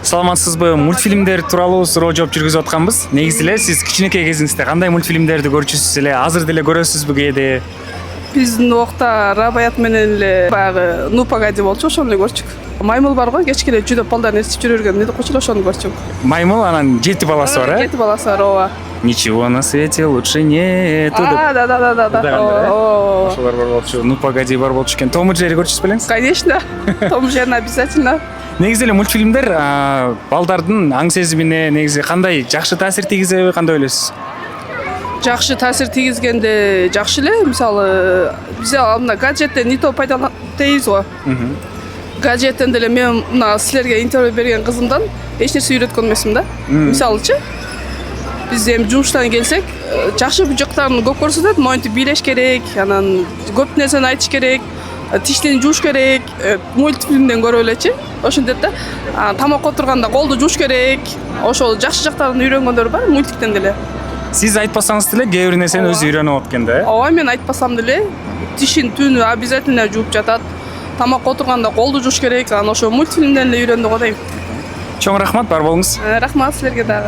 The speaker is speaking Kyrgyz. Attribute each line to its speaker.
Speaker 1: Саламатсызбы? Мультфильмдер тууралуу суроо жооп жүргүзүп атканбыз. Негизи эле сиз кичинекей кезиңизде кандай мультфильмдерди көрчүсүз эле? Азыр деле көрөсүзбү кээде?
Speaker 2: Биздин убакта Рабаят менен эле баягы Ну погоди болчу, ошону эле көрчүк. Маймыл бар го, кечке эле жүдөп балдарын ээрчип жүрө берген эмне деп койчу, ошону көрчүк.
Speaker 1: Маймыл, анан 7 баласы бар, э?
Speaker 2: 7 баласы бар, ооба.
Speaker 1: Ничего на свете лучше нету деп.
Speaker 2: Да.
Speaker 1: Ошолор бар болчу. Ну погоди бар болчу экен. Том и Джерри көрчүсүз белеңиз?
Speaker 2: Конечно. Том Джерри обязательно.
Speaker 1: Негизи эле мультфильмдер балдардын аң сезимине негизи кандай жакшы таасир тийгизеби, кандай ойлойсуз?
Speaker 2: Жакшы таасир тийгизгенде жакшы эле. Мисалы, бизде мына гаджеттен не то пайдаланат дейбиз го. Гаджеттен деле мен мына силерге интервью берген кызымдан эч нерсе үйрөткөн эмесмин да. Мисалычы, биз эми жумуштан келсек, жакшы жактарын көп көрсөтөт, моинтип бийлеш керек, анан көп нерсени айтыш керек, тиштин жууш керек, мультфильмден көрүп элечи. Ошентет да. Тамак отурганда колду жууш керек. Ошол жакшы жактарын үйрөнгөндөр бар мультиктен деле.
Speaker 1: Сиз айтпасаңыз деле кээ бир нерсени өзү үйрөнүп алат экен да, э?
Speaker 2: Ооба, мен айтпасам деле тишин түнү обязательно жууп жатат. Тамак отурганда колду жууш керек. Анан ошо мультфильмден эле үйрөндү го дейм.
Speaker 1: Чоң рахмат, бар болуңуз.
Speaker 2: Рахмат силерге дагы.